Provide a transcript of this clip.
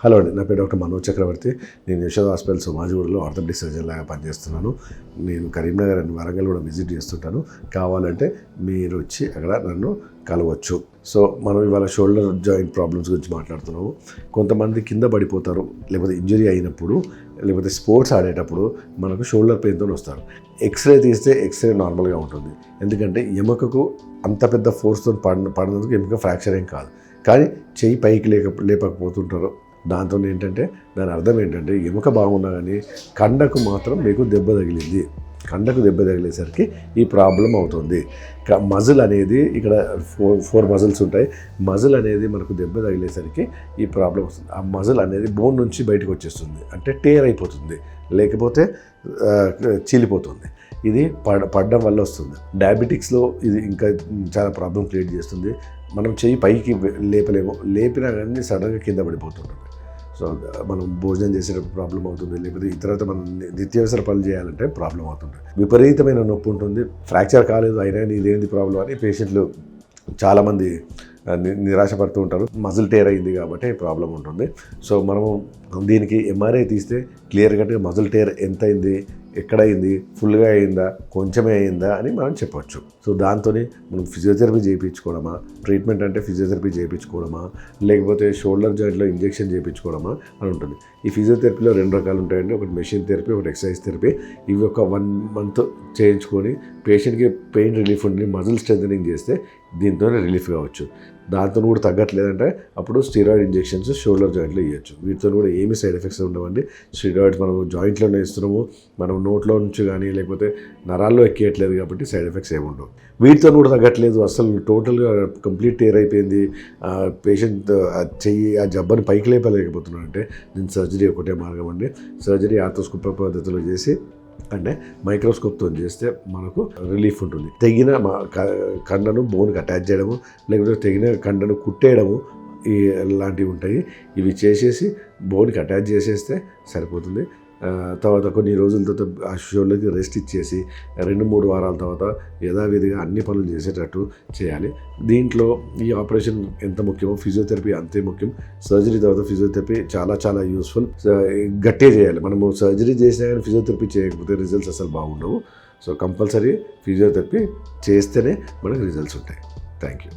Hello అండి, నా పేరు డాక్టర్ మనోజ్ చక్రవర్తి. నేను యశోద హాస్పిటల్ సోమాజిగూడలో ఆర్థోపెడిక్ సర్జన్ లాగా పనిచేస్తున్నాను. నేను కరీంనగర్ అండ్ వరంగల్ కూడా విజిట్ చేస్తుంటాను. కావాలంటే మీరు వచ్చి అక్కడ నన్ను కలవచ్చు. సో మనం ఇవాళ షోల్డర్ జాయింట్ ప్రాబ్లమ్స్ గురించి మాట్లాడుతున్నాము. కొంతమంది కింద పడిపోతారు, లేకపోతే ఇంజరీ అయినప్పుడు, లేకపోతే స్పోర్ట్స్ ఆడేటప్పుడు మనకు షోల్డర్ పెయిన్తో వస్తారు. ఎక్స్రే తీస్తే ఎక్స్రే నార్మల్గా ఉంటుంది, ఎందుకంటే ఎముకకు అంత పెద్ద ఫోర్స్తో పడినందుకు ఎముక ఫ్రాక్చర్ ఏం కాదు. కానీ చెయ్యి పైకి లేపకపోతుంటారు. దాంతో ఏంటంటే దాని అర్థం ఏంటంటే ఎముక బాగున్నా కానీ కండకు మాత్రం మీకు దెబ్బ తగిలింది. కండకు దెబ్బ తగిలేసరికి ఈ ప్రాబ్లం అవుతుంది. మజిల్ అనేది ఇక్కడ ఫోర్ మజిల్స్ ఉంటాయి. మజిల్ అనేది మనకు దెబ్బ తగిలేసరికి ఈ ప్రాబ్లం వస్తుంది. ఆ మజిల్ అనేది బోన్ నుంచి బయటకు వచ్చేస్తుంది, అంటే టేర్ అయిపోతుంది, లేకపోతే చీలిపోతుంది. ఇది పడడం వల్ల వస్తుంది. డయాబెటిక్స్లో ఇది ఇంకా చాలా ప్రాబ్లం క్రియేట్ చేస్తుంది. మనం చెయ్యి పైకి లేపలేము, లేపినా కానీ సడన్గా కింద పడిపోతుంటుంది. సో మనం భోజనం చేసేటప్పుడు ప్రాబ్లం అవుతుంది, లేకపోతే ఇతరత మనం నిత్యావసర పనులు చేయాలంటే ప్రాబ్లం అవుతుంది. విపరీతమైన నొప్పి ఉంటుంది. ఫ్రాక్చర్ కాలేదు అయినా ఇదేంటి ప్రాబ్లం అని పేషెంట్లు చాలామంది నిరాశపడుతూ ఉంటారు. మజిల్ టేర్ అయింది కాబట్టి ప్రాబ్లం ఉంటుంది. సో మనము దీనికి ఎంఆర్ఐ తీస్తే క్లియర్ కట్గా మజిల్ టేర్ ఎంత అయింది, ఎక్కడైంది, ఫుల్గా అయిందా, కొంచెమే అయిందా అని మనం చెప్పవచ్చు. సో దాంతో మనం ఫిజియోథెరపీ చేయించుకోవడమా, ట్రీట్మెంట్ అంటే ఫిజియోథెరపీ చేయించుకోవడమా, లేకపోతే షోల్డర్ జాయింట్లో ఇంజెక్షన్ చేయించుకోవడమా అని ఉంటుంది. ఈ ఫిజియోథెరపీలో 2 రకాలు ఉంటాయండి. ఒకటి మెషిన్ థెరపీ, ఒకటి ఎక్సర్సైజ్ థెరపీ. ఇవి ఒక 1 మంత్ చేయించుకొని పేషెంట్కి పెయిన్ రిలీఫ్ ఉండి మజిల్ స్ట్రెంథనింగ్ చేస్తే దీంతోనే రిలీఫ్ కావచ్చు. దాంతో కూడా తగ్గట్లేదంటే అప్పుడు స్టీరాయిడ్ ఇంజెక్షన్స్ షోల్డర్ జాయింట్లో ఇవ్వచ్చు. వీటితో కూడా ఏమి సైడ్ ఎఫెక్ట్స్ ఉండవండి. స్టీరాయిడ్స్ మనం జాయింట్లోనే ఇస్తున్నాము, మనం నోట్లో నుంచి కానీ లేకపోతే నరాల్లో ఎక్కేయట్లేదు కాబట్టి సైడ్ ఎఫెక్ట్స్ ఏమి ఉండవు. వీటితో కూడా తగ్గట్లేదు, అసలు టోటల్గా కంప్లీట్ టేర్ అయిపోయింది, పేషెంట్ చెయ్యి ఆ జబ్బని పైకి లేపలేకపోతున్నాడు అంటే దీని సర్జరీ ఒకటే మార్గం అండి. సర్జరీ ఆర్థోస్కోపీ పద్ధతిలో చేసి అంటే మైక్రోస్కోప్తో చేస్తే మనకు రిలీఫ్ ఉంటుంది. తెగిన కండను బోన్కి అటాచ్ చేయడము, లేకపోతే తెగిన కండను కుట్టేయడము ఇలాంటివి ఉంటాయి. ఇవి చేసేసి బోన్కి అటాచ్ చేసేస్తే సరిపోతుంది. తర్వాత కొన్ని రోజుల తర్వాత ఆ షోల్డర్కి రెస్ట్ ఇచ్చేసి 2-3 వారాల తర్వాత యథావిధిగా అన్ని పనులు చేసేటట్టు చేయాలి. దీంట్లో ఈ ఆపరేషన్ ఎంత ముఖ్యమో ఫిజియోథెరపీ అంతే ముఖ్యం. సర్జరీ తర్వాత ఫిజియోథెరపీ చాలా చాలా యూస్ఫుల్. గట్టిగా చేయాలి. మనము సర్జరీ చేసినా కానీ ఫిజియోథెరపీ చేయకపోతే రిజల్ట్స్ అసలు బాగుండవు. సో కంపల్సరీ ఫిజియోథెరపీ చేస్తేనే మనకు రిజల్ట్స్ ఉంటాయి. Thank you.